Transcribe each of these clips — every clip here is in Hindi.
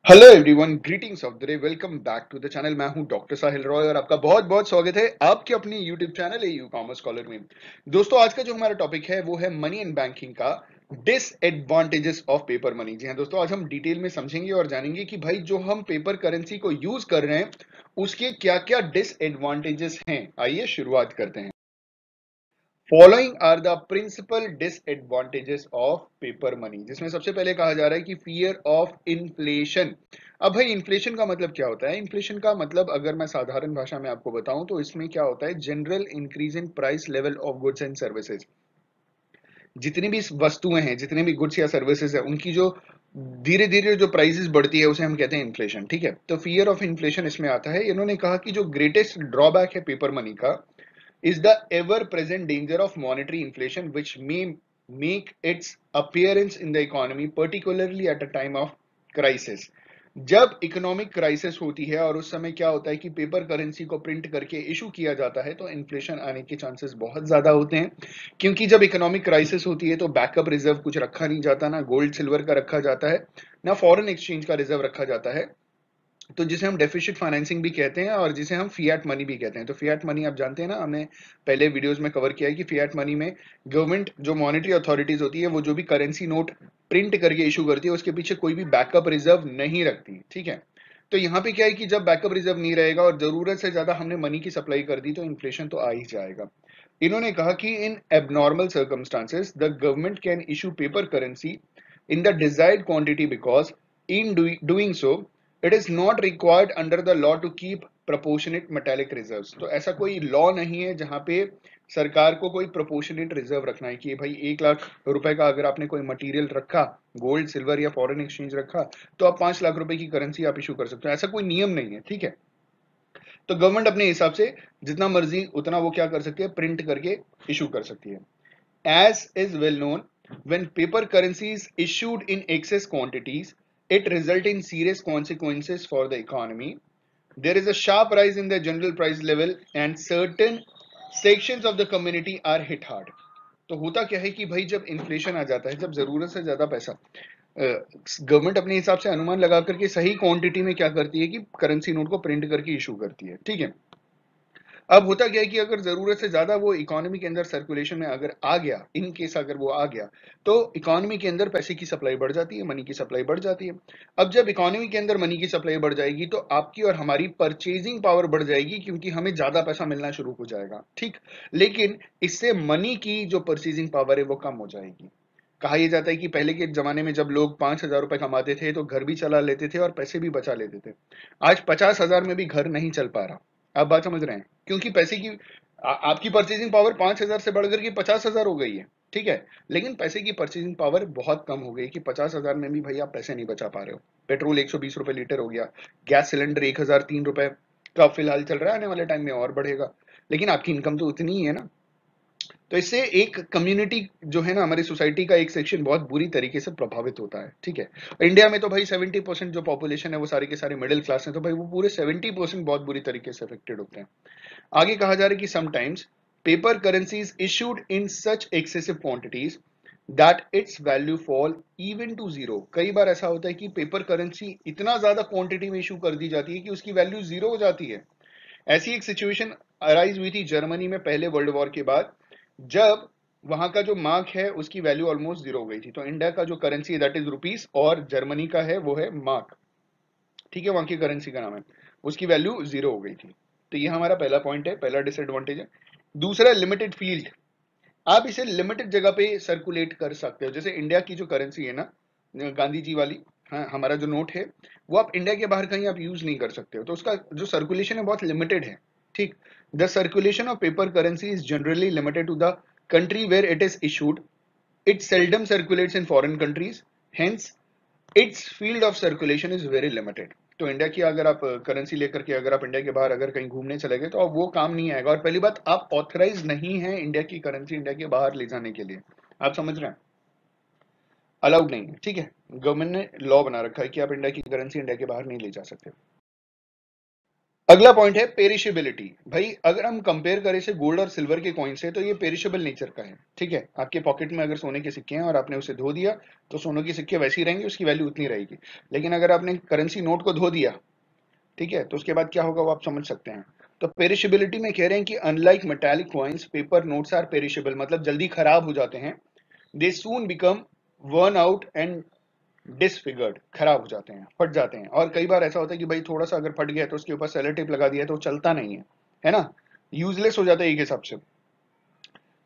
Hello everyone, greetings of the day. Welcome back to the channel. मैं हूं डॉक्टर साहिल रॉय और आपका बहुत बहुत स्वागत है आपके अपने YouTube channel you commerce scholar में। दोस्तों, आज का जो हमारा टॉपिक है वो है मनी एंड बैंकिंग का डिसएडवांटेजेस ऑफ पेपर मनी। जी हाँ दोस्तों, आज हम डिटेल में समझेंगे और जानेंगे कि भाई जो हम पेपर करेंसी को यूज कर रहे हैं उसके क्या क्या डिसएडवांटेजेस हैं। आइए शुरुआत करते हैं। Following are the principal disadvantages of paper money, जिसमें सबसे पहले कहा जा रहा है कि फियर ऑफ इन्फ्लेशन। अब भाई इन्फ्लेशन का मतलब क्या होता है? इन्फ्लेशन का मतलब अगर मैं साधारण भाषा में आपको बताऊं तो इसमें क्या होता है, general increase in price level of goods and services. जितनी भी वस्तुएं हैं, जितने भी गुड्स या सर्विसेज है, उनकी जो धीरे धीरे जो प्राइसेस बढ़ती है उसे हम कहते हैं इन्फ्लेशन। ठीक है, तो फियर ऑफ इन्फ्लेशन इसमें आता है। इन्होंने कहा कि जो ग्रेटेस्ट ड्रॉबैक है पेपर मनी का is the ever present danger of monetary inflation, which may make its appearance in the economy, particularly at a time of crisis. जब इकोनॉमिक क्राइसिस होती है और उस समय क्या होता है कि पेपर करेंसी को प्रिंट करके इशू किया जाता है तो इन्फ्लेशन आने के चांसेस बहुत ज्यादा होते हैं। क्योंकि जब इकोनॉमिक क्राइसिस होती है तो बैकअप रिजर्व कुछ रखा नहीं जाता, ना गोल्ड सिल्वर का रखा जाता है, ना फॉरेन एक्सचेंज का रिजर्व रखा जाता है। तो जिसे हम डेफिसिट फाइनेंसिंग भी कहते हैं और जिसे हम फिएट मनी भी कहते हैं। तो फिएट मनी आप जानते हैं ना, हमने पहले वीडियोस में कवर किया है कि फिएट मनी में गवर्नमेंट जो मॉनेटरी अथॉरिटीज होती है वो जो भी करेंसी नोट प्रिंट करके इशू करती है उसके पीछे कोई भी बैकअप रिजर्व नहीं रखती। ठीक है, तो यहाँ पे क्या है कि जब बैकअप रिजर्व नहीं रहेगा और जरूरत से ज्यादा हमने मनी की सप्लाई कर दी तो इन्फ्लेशन तो आ ही जाएगा। इन्होंने कहा कि in abnormal circumstances the government can issue paper currency in the desired quantity because in doing so it is not required under the law to keep proportionate metallic reserves। तो ऐसा कोई लॉ नहीं है जहां पे सरकार को कोई प्रोपोर्शनेट रिजर्व रखना है कि भाई 1 लाख रुपए का अगर आपने कोई मटेरियल रखा, गोल्ड सिल्वर या फॉरेन एक्सचेंज रखा, तो आप 5 लाख रुपए की करेंसी आप इशू कर सकते हो। ऐसा कोई नियम नहीं है। ठीक है, तो गवर्नमेंट अपने हिसाब से जितना मर्जी उतना वो क्या कर सकती है, प्रिंट करके इशू कर सकती है। As is well known, when paper currency is issued in excess quantities, it results in serious consequences for the economy. There is a sharp rise in the general price level and certain sections of the community are hit hard. तो होता क्या है कि भाई जब इन्फ्लेशन आ जाता है, जब जरूरत से ज्यादा पैसा गवर्नमेंट अपने हिसाब से अनुमान लगा करके सही क्वांटिटी में क्या करती है कि करेंसी नोट को प्रिंट करके इशू करती है। ठीक है, अब होता क्या है कि अगर जरूरत से ज्यादा वो इकोनॉमी के अंदर सर्कुलेशन में अगर आ गया, इन केस अगर वो आ गया, तो इकोनॉमी के अंदर पैसे की सप्लाई बढ़ जाती है, मनी की सप्लाई बढ़ जाती है। अब जब इकोनॉमी के अंदर मनी की सप्लाई बढ़ जाएगी तो आपकी और हमारी परचेजिंग पावर बढ़ जाएगी क्योंकि हमें ज्यादा पैसा मिलना शुरू हो जाएगा। ठीक, लेकिन इससे मनी की जो परचेजिंग पावर है वो कम हो जाएगी। कहा यह जाता है कि पहले के जमाने में जब लोग 5,000 रुपए कमाते थे तो घर भी चला लेते थे और पैसे भी बचा लेते थे। आज 50,000 में भी घर नहीं चल पा रहा। आप बात समझ रहे हैं? क्योंकि पैसे की आपकी परचेजिंग पावर 5,000 से बढ़कर के 50,000 हो गई है। ठीक है, लेकिन पैसे की परचेजिंग पावर बहुत कम हो गई कि 50,000 में भी भाई आप पैसे नहीं बचा पा रहे हो। पेट्रोल 120 रुपए लीटर हो गया, गैस सिलेंडर 1,003 रुपए का फिलहाल चल रहा है, आने वाले टाइम में और बढ़ेगा। लेकिन आपकी इनकम तो उतनी ही है ना। तो इससे एक कम्युनिटी जो है ना, हमारी सोसाइटी का एक सेक्शन बहुत बुरी तरीके से प्रभावित होता है। ठीक है, इंडिया में तो भाई 70% जो पॉपुलेशन है वो सारे के सारे मिडिल क्लास है, तो भाई वो पूरे 70% बहुत बुरी तरीके से अफेक्टेड होते हैं। आगे कहा जा रहा है कि sometimes paper currency is issued in such excessive quantities that its value fall even to zero. कई बार ऐसा होता है कि पेपर करेंसी इतना ज्यादा क्वांटिटी में इशू कर दी जाती है कि उसकी वैल्यू जीरो हो जाती है। ऐसी एक सिचुएशन अराइज हुई थी जर्मनी में पहले वर्ल्ड वॉर के बाद, जब वहां का जो मार्क है उसकी वैल्यू ऑलमोस्ट जीरो हो गई थी। तो इंडिया का जो करेंसी है दैट इज रुपीस और जर्मनी का है वो है मार्क। ठीक है, वहां की करेंसी का नाम है, उसकी वैल्यू जीरो हो गई थी। तो ये हमारा पहला पॉइंट है, पहला डिसएडवांटेज है। दूसरा लिमिटेड फील्ड, आप इसे लिमिटेड जगह पे सर्कुलेट कर सकते हो। जैसे इंडिया की जो करेंसी है ना, गांधी जी वाली, हाँ, हमारा जो नोट है वो आप इंडिया के बाहर कहीं आप यूज नहीं कर सकते हो, तो उसका जो सर्कुलेशन है बहुत लिमिटेड है। ठीक, the circulation of paper currency is generally limited to the country where it is issued. It seldom circulates in foreign countries. Hence, its field of circulation is very limited. तो इंडिया की अगर आप करेंसी लेकर के अगर आप इंडिया के बाहर अगर कहीं घूमने चले गए तो अब वो काम नहीं आएगा। और पहली बात, आप ऑथराइज नहीं है इंडिया की करेंसी इंडिया के बाहर ले जाने के लिए। आप समझ रहे हैं? अलाउड नहीं है। ठीक है, गवर्नमेंट ने लॉ बना रखा है कि आप इंडिया की करेंसी इंडिया के बाहर नहीं ले जा सकते। अगला पॉइंट है पेरिशेबिलिटी। भाई अगर हम कंपेयर करें इसे गोल्ड और सिल्वर के कॉइन से तो ये पेरिशेबल नेचर का है, ठीक है। आपके पॉकेट में अगर सोने के सिक्के हैं और आपने उसे धो दिया तो सोने के सिक्के वैसे ही रहेंगे, उसकी वैल्यू उतनी रहेगी। लेकिन अगर आपने करेंसी नोट को धो दिया, ठीक है, तो उसके बाद क्या होगा वो आप समझ सकते हैं। तो पेरिशेबिलिटी में कह रहे हैं कि unlike metallic coins paper notes are perishable, मतलब जल्दी खराब हो जाते हैं। They soon become worn out and disfigured, खराब हो जाते हैं, फट जाते हैं। और कई बार ऐसा होता है कि भाई थोड़ा सा अगर फट गया तो उसके ऊपर सेलो टेप लगा दिया तो वो चलता नहीं है ना, यूजलेस हो जाता है एक हिसाब से,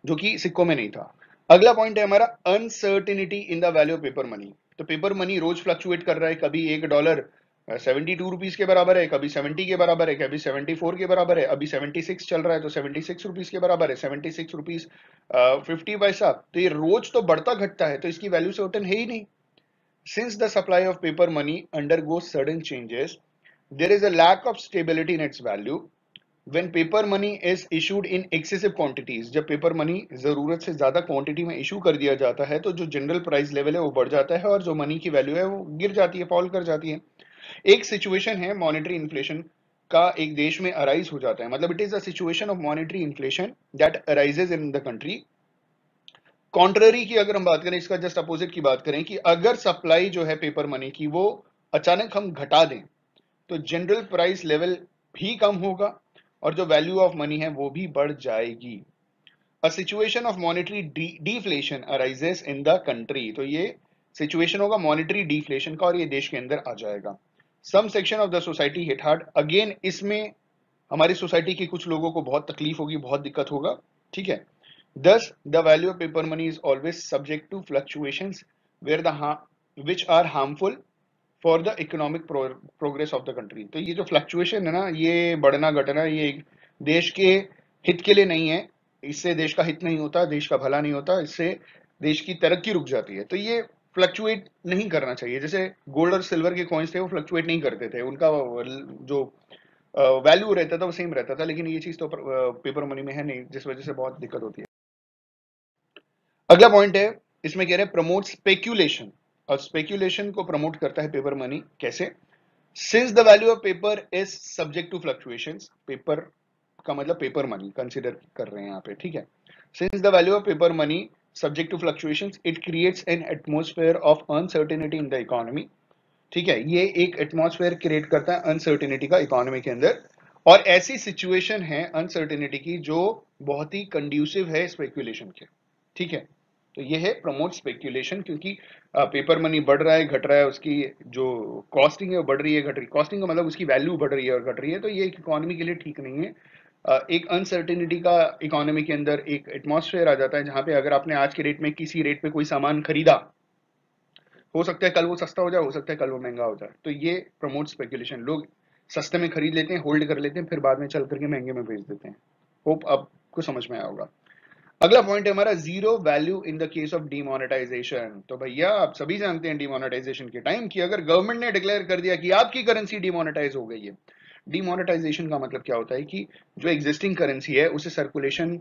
जो कि सिक्कों में नहीं था। अगला पॉइंट है हमारा uncertainty in the value of paper money. तो पेपर मनी रोज फ्लक्चुएट कर रहा है, कभी $1 ₹72 के बराबर है, कभी 70 के बराबर है, कभी 74 के बराबर है, अभी 76 चल रहा है तो ₹76 के बराबर है, ₹76 50 पैसा। तो ये रोज तो बढ़ता घटता है, तो इसकी वैल्यू सर्टेन है ही नहीं। Since the supply of paper money undergoes sudden changes, there is a lack of stability in its value. When paper money is issued in excessive quantities, जब पेपर मनी जरूरत से ज्यादा क्वांटिटी में इशू कर दिया जाता है तो जो जनरल प्राइस लेवल है वो बढ़ जाता है और जो मनी की वैल्यू है वो गिर जाती है, फॉल कर जाती है। एक सिचुएशन है मॉनेटरी इन्फ्लेशन का एक देश में अराइज हो जाता है, मतलब it is a situation of monetary inflation that arises in the country. Contrary की अगर हम बात करें, इसका जस्ट अपोजिट की बात करें कि अगर सप्लाई जो है पेपर मनी की वो अचानक हम घटा दें तो जनरल प्राइस लेवल भी कम होगा और जो वैल्यू ऑफ मनी है वो भी बढ़ जाएगी। A situation of monetary deflation arises in the country, तो ये सिचुएशन होगा मॉनेटरी डिफ्लेशन का और ये देश के अंदर आ जाएगा। Some section of the society hit hard, again इसमें हमारी सोसाइटी के कुछ लोगों को बहुत तकलीफ होगी, बहुत दिक्कत होगा, ठीक है। Thus, the value of paper money is always subject to fluctuations where which are harmful for the economic progress of the country। तो ये जो फ्लक्चुएशन है ना, ये बढ़ना घटना, ये देश के हित के लिए नहीं है। इससे देश का हित नहीं होता, देश का भला नहीं होता, इससे देश की तरक्की रुक जाती है। तो ये फ्लक्चुएट नहीं करना चाहिए। जैसे गोल्ड और सिल्वर के कॉइन्स थे वो फ्लक्चुएट नहीं करते थे, उनका जो वैल्यू रहता था वो सेम रहता था। लेकिन ये चीज तो पेपर मनी में है नहीं, जिस वजह से बहुत दिक्कत होती है। अगला पॉइंट है, इसमें कह रहे हैं प्रमोट स्पेक्यूलेशन, और स्पेक्यूलेशन को प्रमोट करता है पेपर मनी। कैसे? Since the value of paper is subject to fluctuations, paper का मतलब पेपर मनी कंसीडर कर रहे हैं यहाँ पे, ठीक है। Since the value of paper money subject to fluctuations it creates an atmosphere of uncertainty in the economy, ठीक है। ये एक एटमॉस्फेयर क्रिएट करता है अनसर्टेनिटी का इकोनॉमी के अंदर, और ऐसी सिचुएशन है अनसर्टेनिटी की जो बहुत ही कंड्यूसिव है स्पेक्यूलेशन के, ठीक है। तो ये है प्रमोट स्पेक्यूलेशन, क्योंकि पेपर मनी बढ़ रहा है घट रहा है, उसकी जो कॉस्टिंग है वो बढ़ रही है घट रही है, कॉस्टिंग का मतलब उसकी वैल्यू बढ़ रही है और घट रही है, तो ये इकोनॉमी के लिए ठीक नहीं है। एक अनसर्टेनिटी का इकोनॉमी के अंदर एक एटमॉस्फेयर आ जाता है जहां पे अगर आपने आज के रेट में किसी रेट पे कोई सामान खरीदा, हो सकता है कल वो सस्ता हो जाए, हो सकता है कल वो महंगा हो जाए। तो ये प्रमोट स्पेक्यूलेशन, लोग सस्ते में खरीद लेते हैं, होल्ड कर लेते हैं, फिर बाद में चल करके महंगे में बेच देते हैं। होप आपको समझ में आया होगा। अगला पॉइंट है हमारा zero value in the case of demonetisation. तो भैया आप सभी जानते हैं डिमोनेटाइजेशन के टाइम कि अगर गवर्नमेंट ने डिक्लेयर कर दिया कि आपकी करेंसी डिमोनेटाइज हो गई है। डिमोनेटाइजेशन का मतलब क्या होता है कि जो एग्जिस्टिंग करेंसी है उसे सर्कुलेशन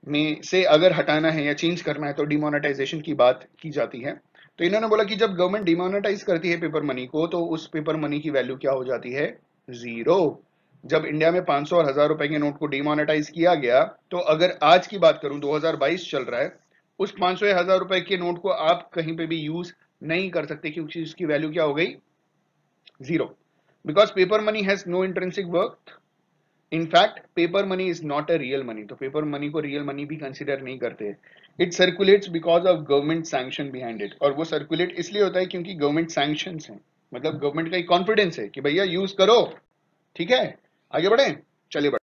में से अगर हटाना है या चेंज करना है तो डिमोनेटाइजेशन की बात की जाती है। तो इन्होंने बोला कि जब गवर्नमेंट डिमोनेटाइज करती है पेपर मनी को तो उस पेपर मनी की वैल्यू क्या हो जाती है? जीरो। जब इंडिया में 500 और 1000 रुपए के नोट को डिमोनेटाइज किया गया, तो अगर आज की बात करूं 2022 चल रहा है, उस 500 या 1000 रुपए के नोट को आप कहीं पे भी यूज नहीं कर सकते, क्योंकि उसकी वैल्यू क्या हो गई? Zero. Because paper money has no intrinsic worth. In fact paper money is not a real money, तो पेपर मनी को रियल मनी भी कंसिडर नहीं करते। It circulates because of government sanction behind it, और वो सर्कुलेट इसलिए होता है क्योंकि गवर्नमेंट सैंक्शन है, मतलब गवर्नमेंट का एक कॉन्फिडेंस है कि भैया यूज करो, ठीक है। आगे बढ़े, चलिए बढ़े।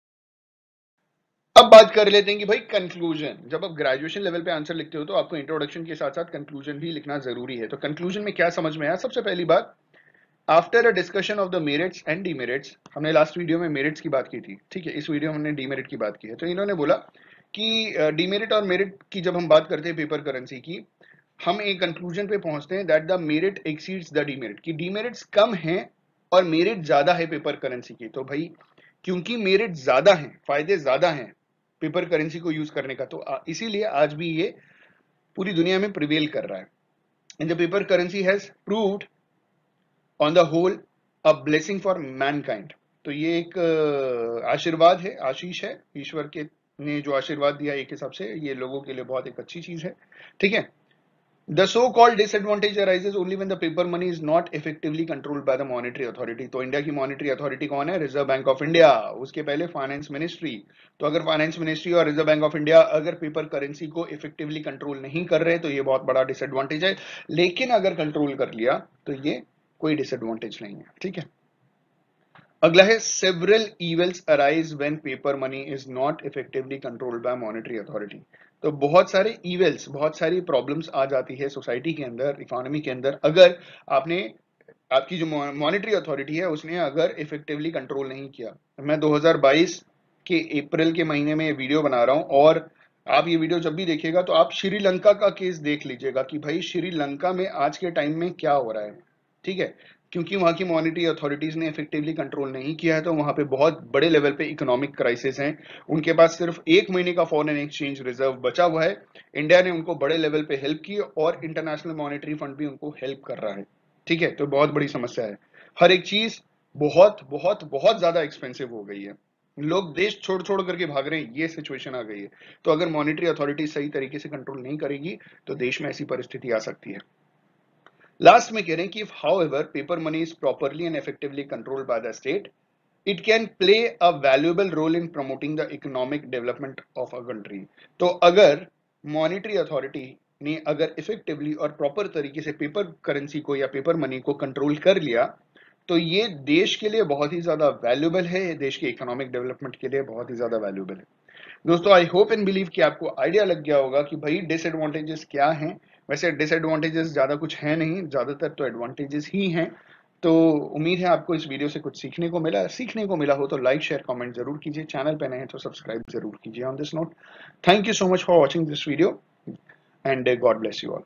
अब बात कर लेते हैं कि भाई कंक्लूजन, जब आप ग्रेजुएशन लेवल पे आंसर लिखते हो तो आपको इंट्रोडक्शन के साथ साथ कंक्लूजन भी लिखना जरूरी है। तो कंक्लूजन में क्या समझ में आया? सबसे पहली बात, after a discussion of the merits and demerits, हमने लास्ट वीडियो में मेरिट्स की बात की थी, ठीक है, इस वीडियो में हमने डीमेरिट की बात की है। तो इन्होंने बोला कि डीमेरिट और मेरिट की जब हम बात करते हैं पेपर करेंसी की, हम एक कंक्लूजन पे पहुंचते हैं that the merit exceeds the demerit, कि डीमेरिट्स कम है और मेरिट ज्यादा है पेपर करेंसी की। तो भाई क्योंकि मेरिट ज्यादा है, फायदे ज्यादा हैं पेपर करेंसी को यूज करने का, तो इसीलिए आज भी ये पूरी दुनिया में प्रिवेल कर रहा है। And the paper currency has proved on the whole a blessing for mankind, तो ये एक आशीर्वाद है, आशीष है, ईश्वर के ने जो आशीर्वाद दिया एक हिसाब से ये लोगों के लिए बहुत एक अच्छी चीज है। ठीक है। The so-called disadvantage arises only when the paper money is not effectively controlled by the monetary authority. तो इंडिया की मॉनेटरी अथॉरिटी कौन है? Reserve bank of India. उसके पहले फाइनेंस मिनिस्ट्री। तो अगर फाइनेंस मिनिस्ट्री और रिजर्व बैंक ऑफ इंडिया अगर पेपर करेंसी को इफेक्टिवली कंट्रोल नहीं कर रहे तो ये बहुत बड़ा डिसएडवांटेज है, लेकिन अगर कंट्रोल कर लिया तो ये कोई डिसएडवांटेज नहीं है। ठीक है। अगला है several evils arise when paper money is not effectively controlled bye monetary authority. तो बहुत सारे इवल्स, बहुत सारी प्रॉब्लम्स आ जाती है सोसाइटी के अंदर, इकोनॉमी के अंदर, अगर आपने आपकी जो मॉनेटरी अथॉरिटी है उसने अगर इफेक्टिवली कंट्रोल नहीं किया। मैं 2022 के अप्रैल के महीने में ये वीडियो बना रहा हूं और आप ये वीडियो जब भी देखिएगा तो आप श्रीलंका का केस देख लीजिएगा कि भाई श्रीलंका में आज के टाइम में क्या हो रहा है। ठीक है। क्योंकि वहां की मॉनेटरी अथॉरिटीज ने इफेक्टिवली कंट्रोल नहीं किया है तो वहां पे बहुत बड़े लेवल पे इकोनॉमिक क्राइसिस है। उनके पास सिर्फ 1 महीने का फॉरेन एक्सचेंज रिजर्व बचा हुआ है। इंडिया ने उनको बड़े लेवल पे हेल्प की और इंटरनेशनल मॉनेटरी फंड भी उनको हेल्प कर रहा है। ठीक है। तो बहुत बड़ी समस्या है, हर एक चीज बहुत बहुत बहुत ज्यादा एक्सपेंसिव हो गई है, लोग देश छोड़ छोड़ करके भाग रहे हैं, ये सिचुएशन आ गई है। तो अगर मॉनेटरी अथॉरिटी सही तरीके से कंट्रोल नहीं करेगी तो देश में ऐसी परिस्थिति आ सकती है। लास्ट में कह रहे हैं कि however paper money is properly and effectively controlled by the state, it can play a valuable role in promoting the economic development of a country. तो अगर मॉनेटरी अथॉरिटी ने अगर इफेक्टिवली और प्रॉपर तरीके से पेपर करेंसी को या पेपर मनी को कंट्रोल कर लिया तो ये देश के लिए बहुत ही ज्यादा वैल्यूएबल है, देश के इकोनॉमिक डेवलपमेंट के लिए बहुत ही ज्यादा वैल्यूएबल है। दोस्तों आई होप एंड बिलीव कि आपको आइडिया लग गया होगा कि भाई डिसएडवांटेजेस क्या हैं। वैसे डिसएडवांटेजेस ज्यादा कुछ है नहीं, ज्यादातर तो एडवांटेजेस ही हैं। तो उम्मीद है आपको इस वीडियो से कुछ सीखने को मिला हो तो लाइक शेयर कमेंट जरूर कीजिए, चैनल पे नए हैं तो सब्सक्राइब जरूर कीजिए। On this note, thank you so much for watching this video and God bless you all.